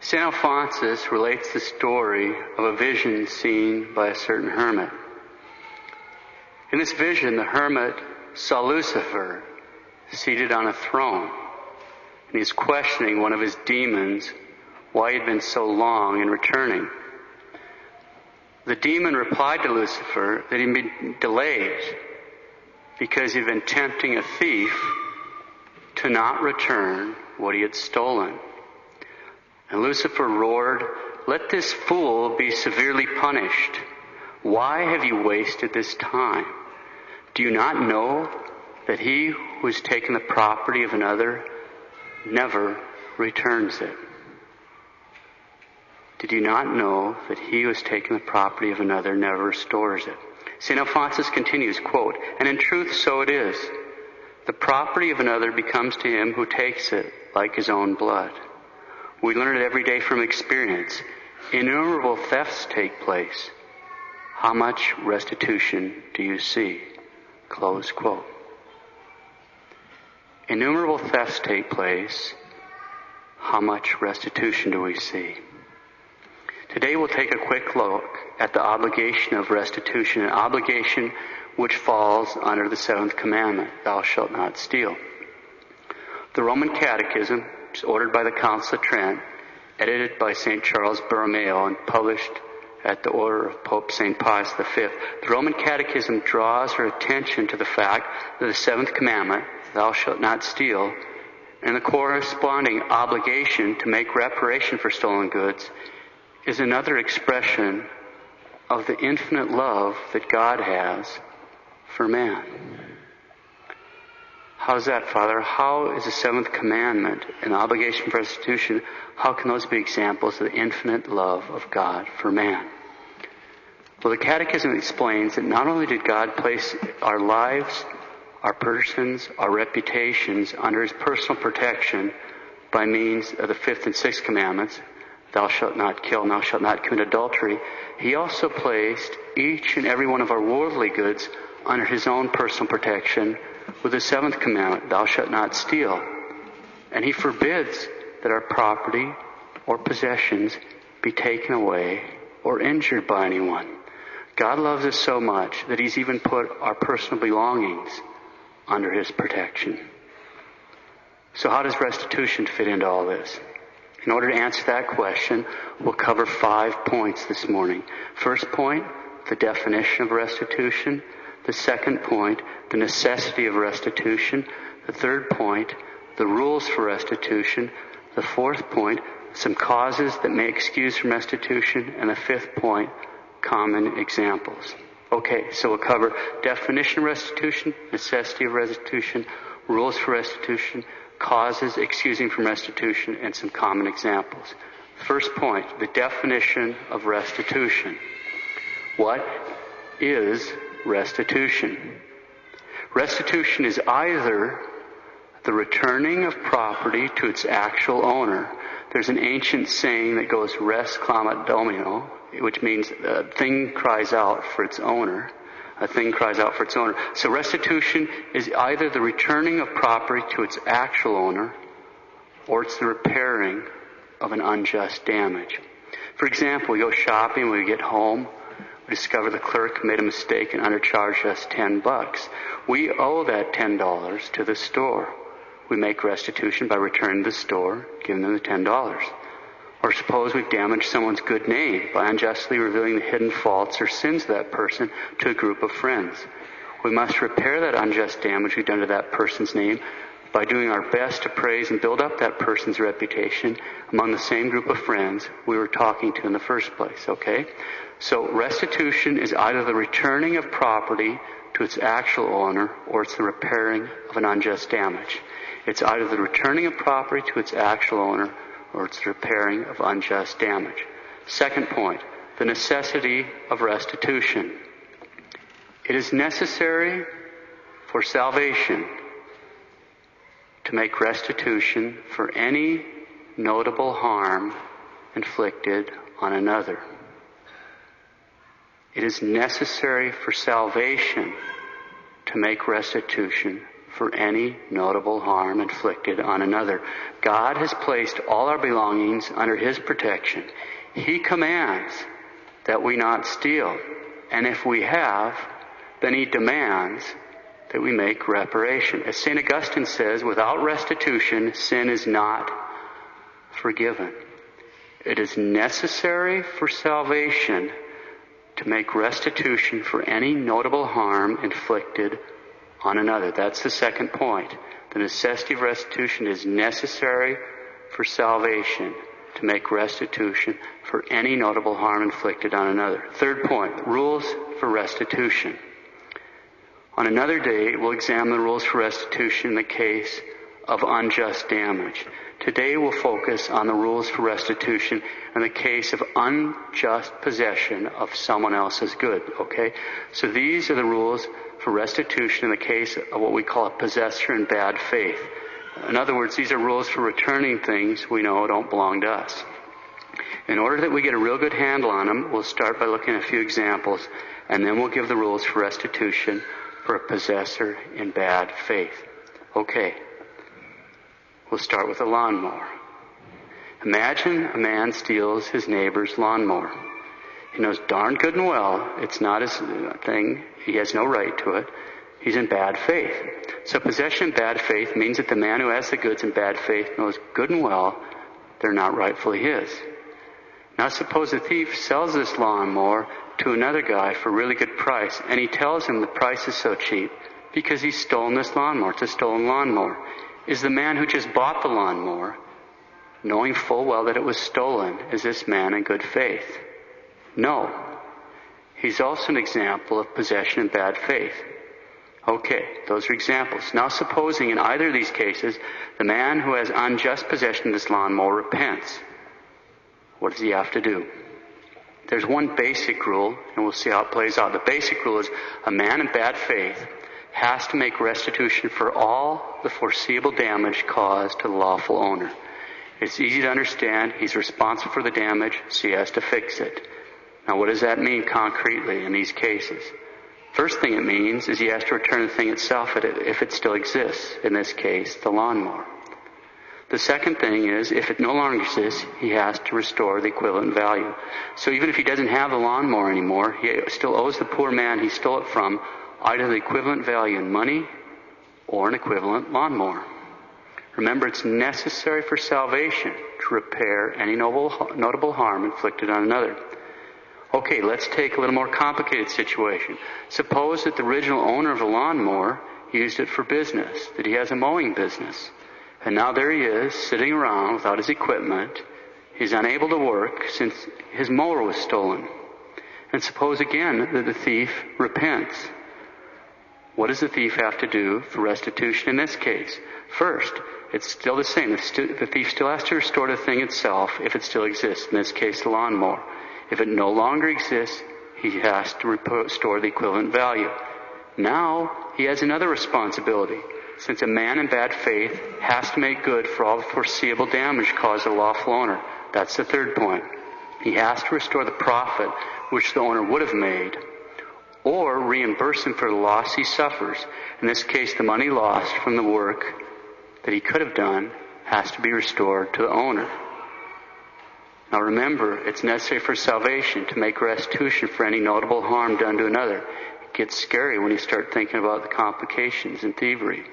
St. Alphonsus relates the story of a vision seen by a certain hermit. In this vision, the hermit saw Lucifer seated on a throne, and he's questioning one of his demons why he'd been so long in returning. The demon replied to Lucifer that he'd been delayed because he'd been tempting a thief to not return what he had stolen. And Lucifer roared, "Let this fool be severely punished. Why have you wasted this time? Do you not know that he who has taken the property of another never returns it?" Did you not know that he who has taken the property of another never restores it? St. Alphonsus continues, quote, "And in truth so it is. The property of another becomes to him who takes it like his own blood. We learn it every day from experience. Innumerable thefts take place. How much restitution do you see?" Close quote. Innumerable thefts take place. How much restitution do we see? Today we'll take a quick look at the obligation of restitution, an obligation which falls under the seventh commandment, thou shalt not steal. The Roman Catechism, which is ordered by the Council of Trent, edited by St. Charles Borromeo and published at the order of Pope St. Pius V, the Roman Catechism draws our attention to the fact that the seventh commandment, thou shalt not steal, and the corresponding obligation to make reparation for stolen goods is another expression of the infinite love that God has for man. How's that, Father? How is the seventh commandment an obligation for restitution? How can those be examples of the infinite love of God for man? Well, the Catechism explains that not only did God place our lives, our persons, our reputations under his personal protection by means of the fifth and sixth commandments, thou shalt not kill, thou shalt not commit adultery, he also placed each and every one of our worldly goods under his own personal protection with the seventh commandment, thou shalt not steal. And he forbids that our property or possessions be taken away or injured by anyone. God loves us so much that he's even put our personal belongings under his protection. So how does restitution fit into all this? In order to answer that question, we'll cover 5 points this morning. First point, the definition of restitution. The second point, the necessity of restitution. The third point, the rules for restitution. The fourth point, some causes that may excuse from restitution. And the fifth point, common examples. Okay, so we'll cover definition of restitution, necessity of restitution, rules for restitution, causes excusing from restitution, and some common examples. First point, the definition of restitution. What is restitution? Restitution is either the returning of property to its actual owner. There's an ancient saying that goes res clamat domino, which means a thing cries out for its owner. A thing cries out for its owner. So restitution is either the returning of property to its actual owner, or it's the repairing of an unjust damage. For example, we go shopping, when we get home, we discover the clerk made a mistake and undercharged us $10. We owe that $10 to the store. We make restitution by returning to the store, giving them the $10. Or suppose we've damaged someone's good name by unjustly revealing the hidden faults or sins of that person to a group of friends. We must repair that unjust damage we've done to that person's name by doing our best to praise and build up that person's reputation among the same group of friends we were talking to in the first place, okay? So restitution is either the returning of property to its actual owner, or it's the repairing of an unjust damage. It's either the returning of property to its actual owner, or it's the repairing of unjust damage. Second point, the necessity of restitution. It is necessary for salvation to make restitution for any notable harm inflicted on another. It is necessary for salvation to make restitution for any notable harm inflicted on another. God has placed all our belongings under His protection. He commands that we not steal. And if we have, then He demands that we make reparation. As St. Augustine says, without restitution, sin is not forgiven. It is necessary for salvation to make restitution for any notable harm inflicted on another. That's the second point. The necessity of restitution is necessary for salvation to make restitution for any notable harm inflicted on another. Third point, rules for restitution. On another day, we'll examine the rules for restitution in the case of unjust damage. Today we'll focus on the rules for restitution in the case of unjust possession of someone else's good, okay? So these are the rules for restitution in the case of what we call a possessor in bad faith. In other words, these are rules for returning things we know don't belong to us. In order that we get a real good handle on them, we'll start by looking at a few examples, and then we'll give the rules for restitution for a possessor in bad faith. Okay. We'll start with a lawnmower. Imagine a man steals his neighbor's lawnmower. He knows darn good and well it's not his thing. He has no right to it. He's in bad faith. So possession in bad faith means that the man who has the goods in bad faith knows good and well they're not rightfully his. Now suppose the thief sells this lawnmower to another guy for a really good price, and he tells him the price is so cheap because he's stolen this lawnmower. It's a stolen lawnmower. Is the man who just bought the lawnmower, knowing full well that it was stolen, is this man in good faith? No. He's also an example of possession in bad faith. Okay, those are examples. Now supposing in either of these cases, the man who has unjust possession of this lawnmower repents. What does he have to do? There's one basic rule, and we'll see how it plays out. The basic rule is a man in bad faith has to make restitution for all the foreseeable damage caused to the lawful owner. It's easy to understand. He's responsible for the damage, so he has to fix it. Now, what does that mean concretely in these cases? First thing it means is he has to return the thing itself if it still exists. In this case, the lawnmower. The second thing is, if it no longer exists, he has to restore the equivalent value. So even if he doesn't have the lawnmower anymore, he still owes the poor man he stole it from either the equivalent value in money or an equivalent lawnmower. Remember, it's necessary for salvation to repair any notable harm inflicted on another. Okay, let's take a little more complicated situation. Suppose that the original owner of the lawnmower used it for business, that he has a mowing business. And now there he is, sitting around without his equipment. He's unable to work since his mower was stolen. And suppose again that the thief repents. What does the thief have to do for restitution in this case? First, it's still the same. The thief still has to restore the thing itself if it still exists, in this case the lawnmower. If it no longer exists, he has to restore the equivalent value. Now, he has another responsibility. Since a man in bad faith has to make good for all the foreseeable damage caused to the lawful owner. That's the third point. He has to restore the profit which the owner would have made, or reimburse him for the loss he suffers. In this case, the money lost from the work that he could have done has to be restored to the owner. Now remember, it's necessary for salvation to make restitution for any notable harm done to another. It gets scary when you start thinking about the complications in thievery.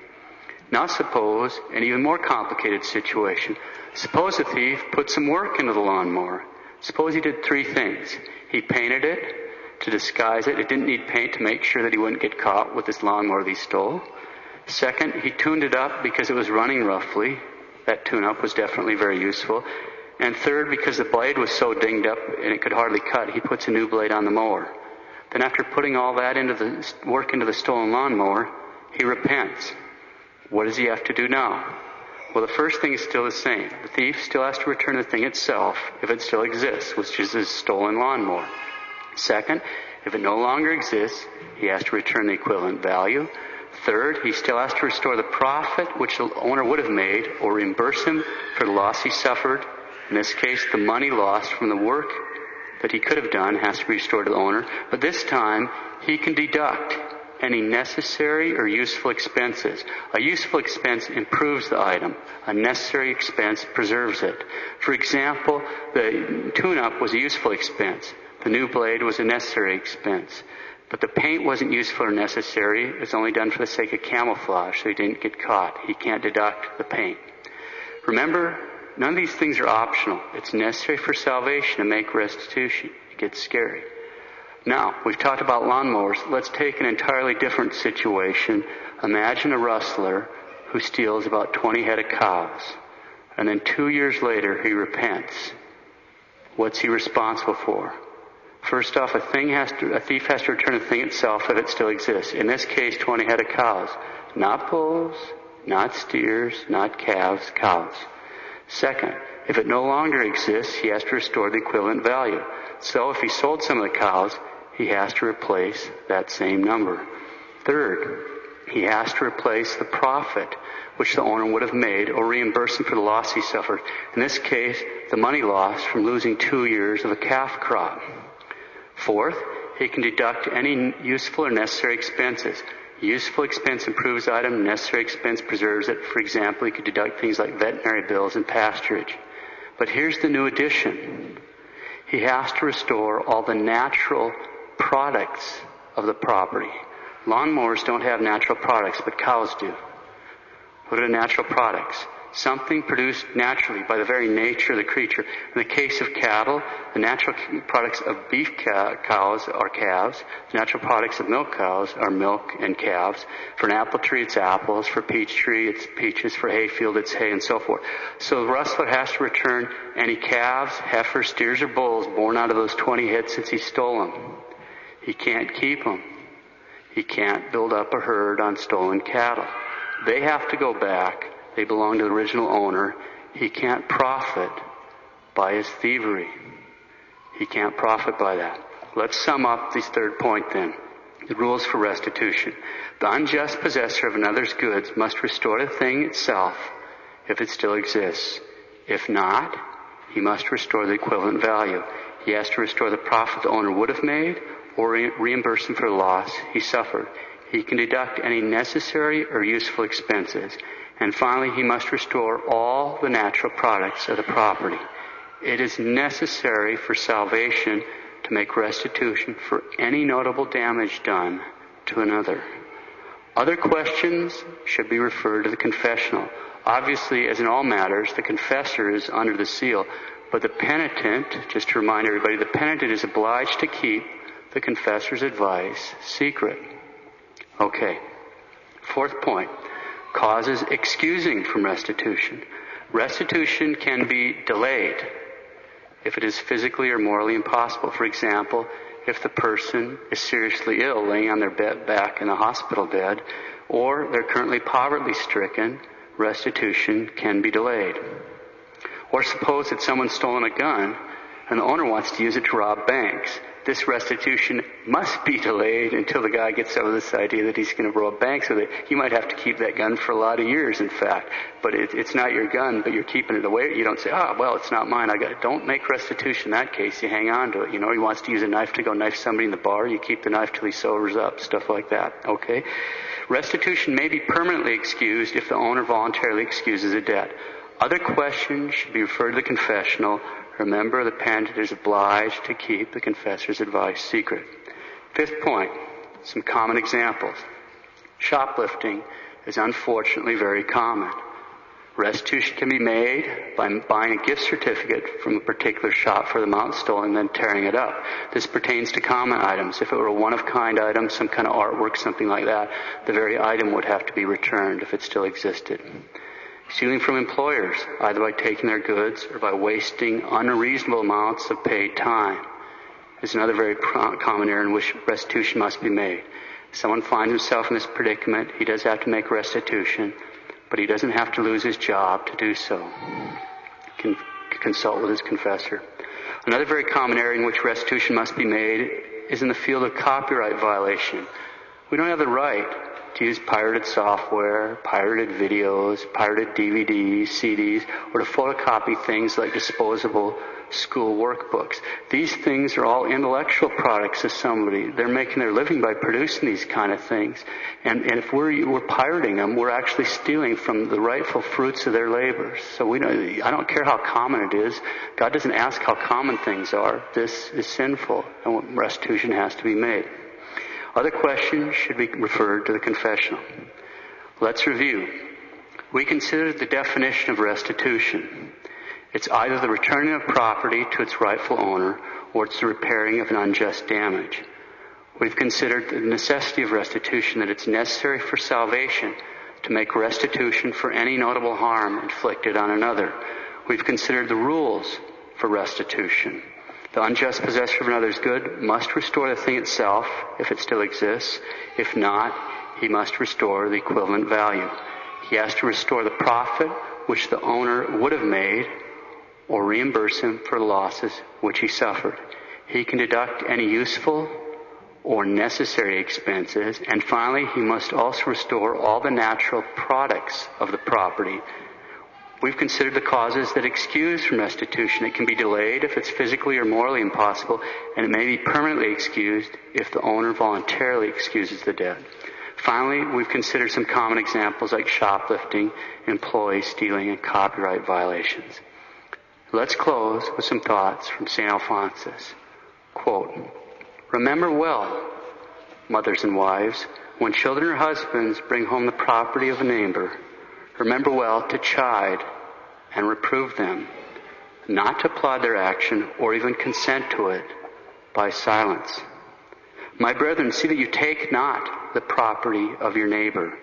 Now suppose an even more complicated situation. Suppose the thief put some work into the lawnmower. Suppose he did three things. He painted it to disguise it. It didn't need paint to make sure that he wouldn't get caught with this lawnmower that he stole. Second, he tuned it up because it was running roughly. That tune-up was definitely very useful. And third, because the blade was so dinged up and it could hardly cut, he puts a new blade on the mower. Then after putting all that into the stolen lawnmower, he repents. What does he have to do now? Well, the first thing is still the same. The thief still has to return the thing itself if it still exists, which is his stolen lawnmower. Second, if it no longer exists, he has to return the equivalent value. Third, he still has to restore the profit which the owner would have made, or reimburse him for the loss he suffered. In this case, the money lost from the work that he could have done has to be restored to the owner. But this time, he can deduct any necessary or useful expenses. A useful expense improves the item. A necessary expense preserves it. For example, the tune-up was a useful expense. The new blade was a necessary expense. But the paint wasn't useful or necessary. It was only done for the sake of camouflage, so he didn't get caught. He can't deduct the paint. Remember, none of these things are optional. It's necessary for salvation to make restitution. It gets scary. Now, we've talked about lawnmowers. Let's take an entirely different situation. Imagine a rustler who steals about 20 head of cows, and then 2 years later he repents. What's he responsible for? First off, a thief has to return the thing itself if it still exists. In this case, 20 head of cows. Not bulls, not steers, not calves, cows. Second, if it no longer exists, he has to restore the equivalent value. So if he sold some of the cows, he has to replace that same number. Third, he has to replace the profit which the owner would have made or reimburse him for the loss he suffered. In this case, the money lost from losing 2 years of a calf crop. Fourth, he can deduct any useful or necessary expenses. Useful expense improves the item, necessary expense preserves it. For example, he could deduct things like veterinary bills and pasturage. But here's the new addition. He has to restore all the natural products of the property. Lawnmowers don't have natural products, but cows do. What are the natural products? Something produced naturally by the very nature of the creature. In the case of cattle, the natural products of beef cows are calves. The natural products of milk cows are milk and calves. For an apple tree, it's apples. For a peach tree, it's peaches. For hayfield, it's hay, and so forth. So the rustler has to return any calves, heifers, steers, or bulls born out of those 20 head since he stole them. He can't keep them. He can't build up a herd on stolen cattle. They have to go back. They belong to the original owner. He can't profit by his thievery. He can't profit by that. Let's sum up this third point then. The rules for restitution. The unjust possessor of another's goods must restore the thing itself if it still exists. If not, he must restore the equivalent value. He has to restore the profit the owner would have made or reimburse him for the loss he suffered. He can deduct any necessary or useful expenses. And finally, he must restore all the natural products of the property. It is necessary for salvation to make restitution for any notable damage done to another. Other questions should be referred to the confessional. Obviously, as in all matters, the confessor is under the seal. But the penitent, just to remind everybody, the penitent is obliged to keep the confessor's advice secret. Okay. Fourth point. Causes excusing from restitution. Restitution can be delayed if it is physically or morally impossible. For example, if the person is seriously ill, laying on their back in a hospital bed, or they're currently poverty-stricken, restitution can be delayed. Or suppose that someone's stolen a gun and the owner wants to use it to rob banks. This restitution must be delayed until the guy gets over this idea that he's going to rob banks with it. You might have to keep that gun for a lot of years, in fact. But it's not your gun, but you're keeping it away. You don't say, well, it's not mine. I got it. Don't make restitution in that case. You hang on to it. You know, he wants to use a knife to go knife somebody in the bar. You keep the knife till he sobers up, stuff like that. Okay? Restitution may be permanently excused if the owner voluntarily excuses a debt. Other questions should be referred to the confessional. Remember, the penitent is obliged to keep the confessor's advice secret. Fifth point, some common examples. Shoplifting is unfortunately very common. Restitution can be made by buying a gift certificate from a particular shop for the amount stolen and then tearing it up. This pertains to common items. If it were a one-of-kind item, some kind of artwork, something like that, the very item would have to be returned if it still existed. Stealing from employers, either by taking their goods or by wasting unreasonable amounts of paid time, is another very common error in which restitution must be made. If someone finds himself in this predicament, he does have to make restitution, but he doesn't have to lose his job to do so. He can consult with his confessor. Another very common area in which restitution must be made is in the field of copyright violation. We don't have the right to use pirated software, pirated videos, pirated DVDs, CDs, or to photocopy things like disposable school workbooks. These things are all intellectual products of somebody. They're making their living by producing these kind of things. And if we're pirating them, we're actually stealing from the rightful fruits of their labors. So I don't care how common it is. God doesn't ask how common things are. This is sinful, and restitution has to be made. Other questions should be referred to the confessional. Let's review. We considered the definition of restitution. It's either the returning of property to its rightful owner, or it's the repairing of an unjust damage. We've considered the necessity of restitution, that it's necessary for salvation to make restitution for any notable harm inflicted on another. We've considered the rules for restitution. The unjust possessor of another's good must restore the thing itself, if it still exists. If not, he must restore the equivalent value. He has to restore the profit which the owner would have made, or reimburse him for the losses which he suffered. He can deduct any useful or necessary expenses, and finally, he must also restore all the natural products of the property. We've considered the causes that excuse from restitution. It can be delayed if it's physically or morally impossible, and it may be permanently excused if the owner voluntarily excuses the debt. Finally, we've considered some common examples like shoplifting, employee stealing, and copyright violations. Let's close with some thoughts from St. Alphonsus. Quote, "Remember well, mothers and wives, when children or husbands bring home the property of a neighbor, remember well to chide and reprove them, not to applaud their action or even consent to it by silence. My brethren, see that you take not the property of your neighbor.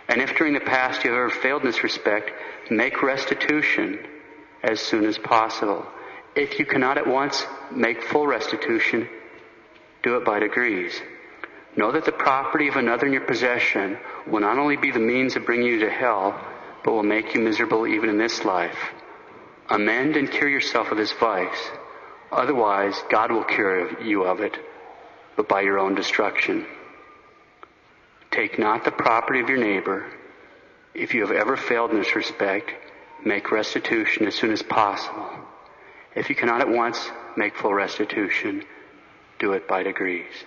And if during the past you have ever failed in this respect, make restitution as soon as possible. If you cannot at once make full restitution, do it by degrees. Know that the property of another in your possession will not only be the means of bringing you to hell, but will make you miserable even in this life. Amend and cure yourself of this vice. Otherwise, God will cure you of it, but by your own destruction. Take not the property of your neighbor. If you have ever failed in this respect, make restitution as soon as possible. If you cannot at once make full restitution, do it by degrees."